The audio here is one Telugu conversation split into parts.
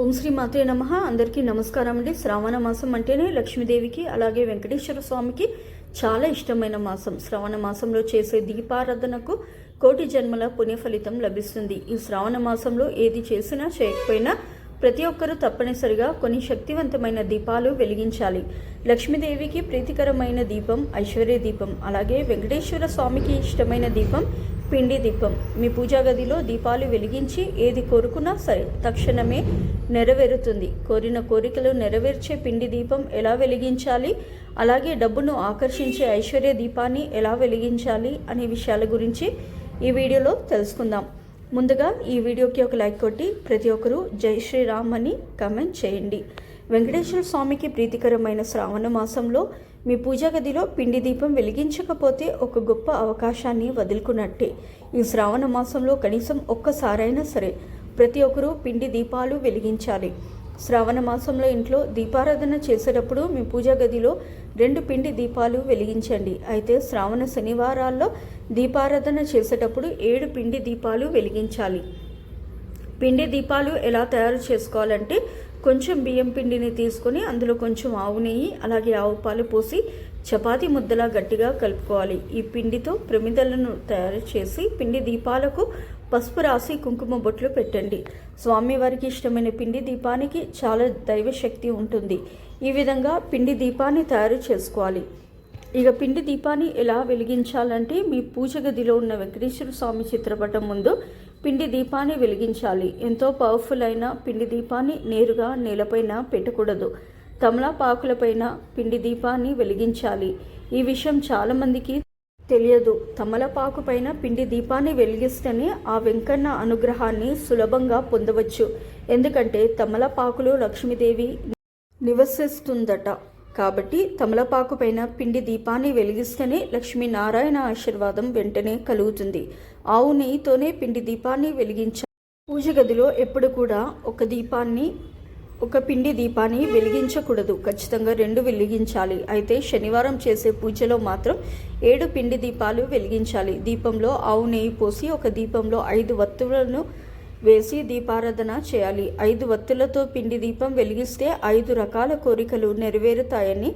ఓం శ్రీ మాత్రే నమః. అందరికీ నమస్కారం అండి. శ్రావణ మాసం అంటేనే లక్ష్మీదేవికి అలాగే వెంకటేశ్వర స్వామికి చాలా ఇష్టమైన మాసం. శ్రావణ మాసంలో చేసే దీపారాధనకు కోటి జన్మల పుణ్య ఫలితం లభిస్తుంది. ఈ శ్రావణ మాసంలో ఏది చేసినా చేయకపోయినా ప్రతి ఒక్కరూ తప్పనిసరిగా కొన్ని శక్తివంతమైన దీపాలు వెలిగించాలి. లక్ష్మీదేవికి ప్రీతికరమైన దీపం ఐశ్వర్య దీపం, అలాగే వెంకటేశ్వర స్వామికి ఇష్టమైన దీపం పిండి దీపం. మీ పూజా గదిలో దీపాలు వెలిగించి ఏది కోరుకున్నా సరే తక్షణమే నెరవేరుతుంది. కోరిన కోరికలు నెరవేర్చే పిండి దీపం ఎలా వెలిగించాలి, అలాగే డబ్బును ఆకర్షించే ఐశ్వర్య దీపాన్ని ఎలా వెలిగించాలి అనే విషయాల గురించి ఈ వీడియోలో తెలుసుకుందాం. ముందుగా ఈ వీడియోకి ఒక లైక్ కొట్టి ప్రతి ఒక్కరూ జై శ్రీరామ్ అని కామెంట్ చేయండి. వెంకటేశ్వర స్వామికి ప్రీతికరమైన శ్రావణ మాసంలో మీ పూజా గదిలో పిండి దీపం వెలిగించకపోతే ఒక గొప్ప అవకాశాన్ని వదులుకున్నట్టే. ఈ శ్రావణ మాసంలో కనీసం ఒక్కసారైనా సరే ప్రతి ఒక్కరూ పిండి దీపాలు వెలిగించాలి. శ్రావణ మాసంలో ఇంట్లో దీపారాధన చేసేటప్పుడు మీ పూజా గదిలో 2 పిండి దీపాలు వెలిగించండి. అయితే శ్రావణ శనివారాల్లో దీపారాధన చేసేటప్పుడు 7 పిండి దీపాలు వెలిగించాలి. పిండి దీపాలు ఎలా తయారు చేసుకోవాలంటే, కొంచెం బియ్యం పిండిని తీసుకొని అందులో కొంచెం ఆవు నెయ్యి అలాగే ఆవు పాలు పోసి చపాతీ ముద్దలా గట్టిగా కలుపుకోవాలి. ఈ పిండితో ప్రమిదలను తయారు చేసి పిండి దీపాలకు పసుపు రాసి కుంకుమ బొట్లు పెట్టండి. స్వామివారికి ఇష్టమైన పిండి దీపానికి చాలా దైవశక్తి ఉంటుంది. ఈ విధంగా పిండి దీపాన్ని తయారు చేసుకోవాలి. ఇక పిండి దీపాన్ని ఎలా వెలిగించాలంటే, మీ పూజ గదిలో ఉన్న వెంకటేశ్వర స్వామి చిత్రపటం ముందు పిండి దీపాన్ని వెలిగించాలి. ఎంతో పవర్ఫుల్ అయిన పిండి దీపాన్ని నేరుగా నేలపైన పెట్టకూడదు. తమలపాకులపైన పిండి దీపాన్ని వెలిగించాలి. ఈ విషయం చాలామందికి తెలియదు. తమలపాకు పైన పిండి దీపాన్ని వెలిగిస్తేనే ఆ వెంకన్న అనుగ్రహాన్ని సులభంగా పొందవచ్చు. ఎందుకంటే తమలపాకులో లక్ష్మీదేవి నివసిస్తుందట. కాబట్టి తమలపాకు పైన పిండి దీపాన్ని వెలిగిస్తేనే లక్ష్మీనారాయణ ఆశీర్వాదం వెంటనే కలుగుతుంది. ఆవు నెయ్యితోనే పిండి దీపాన్ని వెలిగించాలి. పూజ గదిలో ఎప్పుడు కూడా ఒక పిండి దీపాన్ని వెలిగించకూడదు. ఖచ్చితంగా 2 వెలిగించాలి. అయితే శనివారం చేసే పూజలో మాత్రం 7 పిండి దీపాలు వెలిగించాలి. దీపంలో ఆవు నెయ్యి పోసి ఒక దీపంలో 5 వత్తులను వేసి దీపారాధన చేయాలి. 5 వత్తులతో పిండి దీపం వెలిగిస్తే 5 రకాల కోరికలు నెరవేరుతాయని,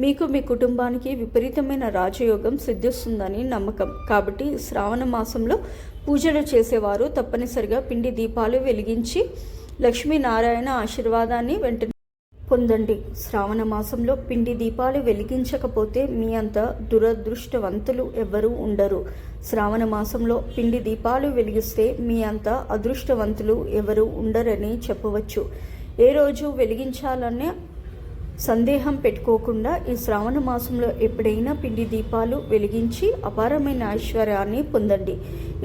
మీకు మీ కుటుంబానికి విపరీతమైన రాజయోగం సిద్ధిస్తుందని నమ్మకం. కాబట్టి శ్రావణ మాసంలో పూజలు చేసేవారు తప్పనిసరిగా పిండి దీపాలు వెలిగించి లక్ష్మీనారాయణ ఆశీర్వాదాన్ని వెంటనే పొందండి. శ్రావణ మాసంలో పిండి దీపాలు వెలిగించకపోతే మీ అంత దురదృష్టవంతులు ఎవ్వరూ ఉండరు. శ్రావణ మాసంలో పిండి దీపాలు వెలిగిస్తే మీ అంత అదృష్టవంతులు ఎవరు ఉండరని చెప్పవచ్చు. ఏ రోజు వెలిగించాలనే సందేహం పెట్టుకోకుండా ఈ శ్రావణ మాసంలో ఎప్పుడైనా పిండి దీపాలు వెలిగించి అపారమైన ఐశ్వర్యాన్ని పొందండి.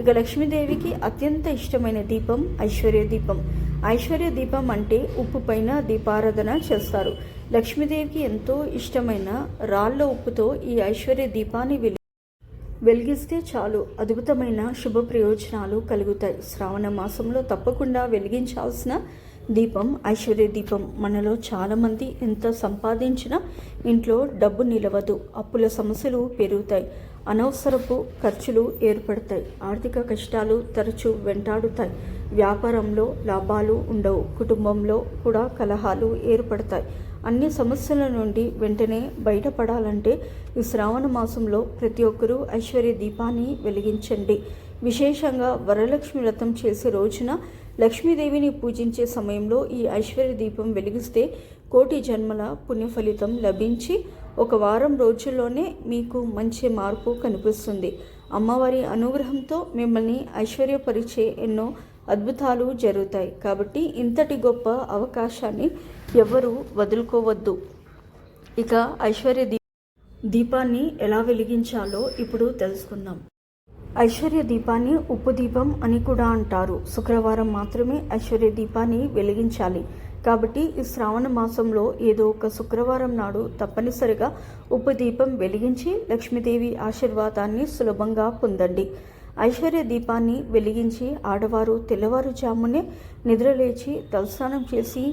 ఇక లక్ష్మీదేవికి అత్యంత ఇష్టమైన దీపం ఐశ్వర్య దీపం. ఐశ్వర్య దీపం అంటే ఉప్పు పైన దీపారాధన చేస్తారు. లక్ష్మీదేవికి ఎంతో ఇష్టమైన రాళ్ళ ఉప్పుతో ఈ ఐశ్వర్య దీపాన్ని వెలిగిస్తే చాలు అద్భుతమైన శుభ ప్రయోజనాలు కలుగుతాయి. శ్రావణ మాసంలో తప్పకుండా వెలిగించాల్సిన దీపం ఐశ్వర్య దీపం. మనలో చాలామంది ఎంత సంపాదించినా ఇంట్లో డబ్బు నిలవదు. అప్పుల సమస్యలు పెరుగుతాయి. అనవసరపు ఖర్చులు ఏర్పడతాయి. ఆర్థిక కష్టాలు తరచూ వెంటాడుతాయి. వ్యాపారంలో లాభాలు ఉండవు. కుటుంబంలో కూడా కలహాలు ఏర్పడతాయి. అన్ని సమస్యల నుండి వెంటనే బయటపడాలంటే ఈ శ్రావణ మాసంలో ప్రతి ఒక్కరూ ఐశ్వర్య దీపాన్ని వెలిగించండి. విశేషంగా వరలక్ష్మి వ్రతం చేసే రోజున లక్ష్మీదేవిని పూజించే సమయంలో ఈ ఐశ్వర్య దీపం వెలిగిస్తే కోటి జన్మల పుణ్య ఫలితం లభించి 1 వారం రోజుల్లోనే మీకు మంచి మార్పు కనిపిస్తుంది. అమ్మవారి అనుగ్రహంతో మిమ్మల్ని ఐశ్వర్యపరిచే ఎన్నో అద్భుతాలు జరుగుతాయి. కాబట్టి ఇంతటి గొప్ప అవకాశాన్ని ఎవరూ వదులుకోవద్దు. ఇక ఐశ్వర్య దీపాన్ని ఎలా వెలిగించాలో ఇప్పుడు తెలుసుకుందాం. ఐశ్వర్య దీపాన్ని ఉప్పు దీపం అని కూడా అంటారు. శుక్రవారం మాత్రమే ఐశ్వర్య దీపాన్ని వెలిగించాలి. కాబట్టి ఈ శ్రావణ మాసంలో ఏదో ఒక శుక్రవారం నాడు తప్పనిసరిగా ఉప్పు దీపం వెలిగించి లక్ష్మీదేవి ఆశీర్వాదాన్ని సులభంగా పొందండి. ఐశ్వర్య దీపాన్ని వెలిగించి ఆడవారు తెల్లవారుజామునే నిద్రలేచి తలస్నానం చేసి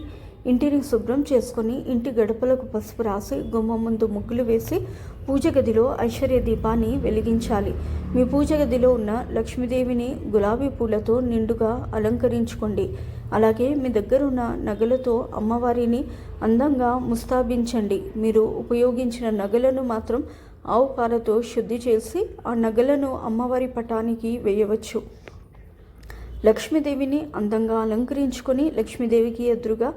ఇంటిని శుభ్రం చేసుకొని ఇంటి గడపలకు పసుపు రాసి గుమ్మం ముందు ముగ్గులు వేసి పూజ గదిలో ఐశ్వర్య దీపాన్ని వెలిగించాలి. మీ పూజ గదిలో ఉన్న లక్ష్మీదేవిని గులాబీ పూలతో నిండుగా అలంకరించుకోండి. అలాగే మీ దగ్గర ఉన్న నగలతో అమ్మవారిని అందంగా ముస్తాబించండి. మీరు ఉపయోగించిన నగలను మాత్రం ఆవు పాలతో శుద్ధి చేసి ఆ నగలను అమ్మవారి పటానికి వేయవచ్చు. లక్ష్మీదేవిని అందంగా అలంకరించుకొని లక్ష్మీదేవికి ఎదురుగా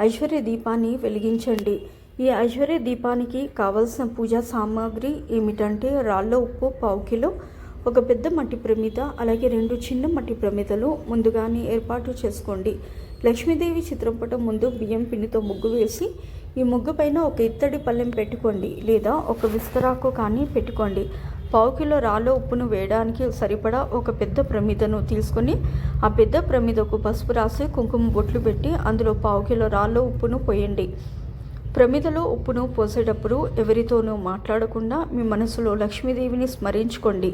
ఐశ్వర్య దీపాన్ని వెలిగించండి. ఈ ఐశ్వర్య దీపానికి కావలసిన పూజా సామాగ్రి ఏమిటంటే రాళ్ళ ఉప్పు 1/4 కిలో, ఒక పెద్ద మట్టి ప్రమిద, అలాగే 2 చిన్న మట్టి ప్రమిదలు ముందుగానే ఏర్పాటు చేసుకోండి. లక్ష్మీదేవి చిత్రపటం ముందు బియ్యం పిండితో ముగ్గు వేసి ఈ ముగ్గు పైన ఒక ఇత్తడి పళ్ళెం పెట్టుకోండి, లేదా ఒక విస్తరాకు కానీ పెట్టుకోండి. 1/4 కిలో రాళ్ళ ఉప్పును వేయడానికి సరిపడా ఒక పెద్ద ప్రమిదను తీసుకొని ఆ పెద్ద ప్రమిదకు పసుపు రాసి కుంకుమ బొట్లు పెట్టి అందులో 1/4 కిలో రాళ్ళ ఉప్పును పోయండి. ప్రమిదలో ఉప్పును పోసేటప్పుడు ఎవరితోనూ మాట్లాడకుండా మీ మనసులో లక్ష్మీదేవిని స్మరించుకోండి.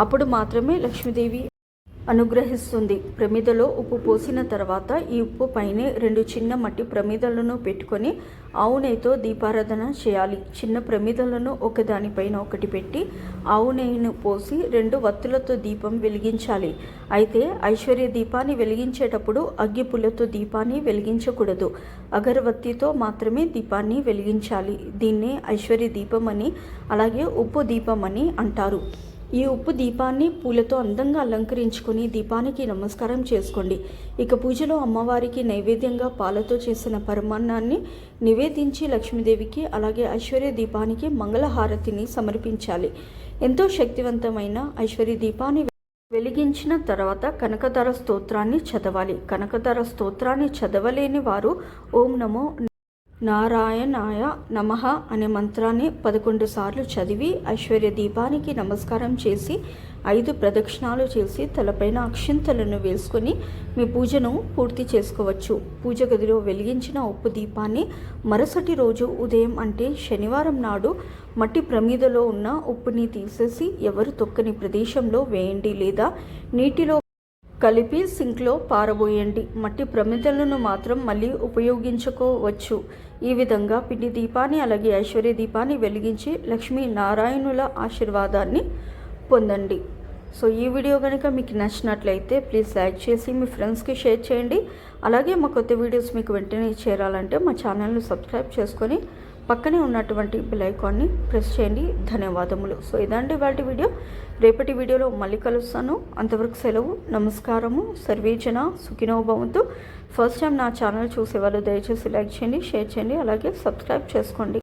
అప్పుడు మాత్రమే లక్ష్మీదేవి అనుగ్రహిస్తుంది. ప్రమిదలో ఉప్పు పోసిన తర్వాత ఈ ఉప్పు పైనే 2 చిన్న మట్టి ప్రమిదలను పెట్టుకొని ఆవు నెయ్యితో దీపారాధన చేయాలి. చిన్న ప్రమిదలను ఒకదానిపైన ఒకటి పెట్టి ఆవు నెయ్యిని పోసి 2 వత్తులతో దీపం వెలిగించాలి. అయితే ఐశ్వర్య దీపాన్ని వెలిగించేటప్పుడు అగ్గిపుల్లతో దీపాన్ని వెలిగించకూడదు. అగరవత్తితో మాత్రమే దీపాన్ని వెలిగించాలి. దీన్నే ఐశ్వర్య దీపం అని, అలాగే ఉప్పు దీపం అని అంటారు. ఈ ఉప్పు దీపాన్ని పూలతో అందంగా అలంకరించుకొని దీపానికి నమస్కారం చేసుకోండి. ఇక పూజలో అమ్మవారికి నైవేద్యంగా పాలతో చేసిన పరమాన్నాన్ని నివేదించి లక్ష్మీదేవికి అలాగే ఐశ్వర్య దీపానికి మంగళహారతిని సమర్పించాలి. ఎంతో శక్తివంతమైన ఐశ్వర్య దీపాన్ని వెలిగించిన తర్వాత కనకధార స్తోత్రాన్ని చదవాలి. కనకధార స్తోత్రాన్ని చదవలేని వారు ఓం నమో నారాయణాయ నమః అనే మంత్రాన్ని 11 సార్లు చదివి ఐశ్వర్య దీపానికి నమస్కారం చేసి 5 ప్రదక్షిణాలు చేసి తలపైన అక్షింతలను వేసుకొని మీ పూజను పూర్తి చేసుకోవచ్చు. పూజ గదిలో వెలిగించిన ఉప్పు దీపాన్ని మరుసటి రోజు ఉదయం అంటే శనివారం నాడు మట్టి ప్రమిదలో ఉన్న ఉప్పుని తీసేసి ఎవరు తొక్కని ప్రదేశంలో వేయండి, లేదా నీటిలో కలిపి సింక్లో పారబోయండి. మట్టి ప్రమిదలను మాత్రం మళ్ళీ ఉపయోగించుకోవచ్చు. ఈ విధంగా పిండి దీపాన్ని అలాగే ఐశ్వర్య దీపాన్ని వెలిగించి లక్ష్మీ నారాయణుల ఆశీర్వాదాన్ని పొందండి. సో ఈ వీడియో కనుక మీకు నచ్చినట్లయితే ప్లీజ్ లైక్ చేసి మీ ఫ్రెండ్స్కి షేర్ చేయండి. అలాగే మా కొత్త వీడియోస్ మీకు వెంటనే చేరాలంటే మా ఛానల్ని సబ్స్క్రైబ్ చేసుకొని పక్కనే ఉన్నటువంటి బెల్ ఐకాన్ని ప్రెస్ చేయండి. ధన్యవాదములు. సో ఇదండి వాటి వీడియో. రేపటి వీడియోలో మళ్ళీ కలుస్తాను. అంతవరకు సెలవు. నమస్కారము. సర్వేజన సుఖినో భవంతు. ఫస్ట్ టైం నా ఛానల్ చూసేవాళ్ళు దయచేసి లైక్ చేయండి, షేర్ చేయండి, అలాగే సబ్స్క్రైబ్ చేసుకోండి.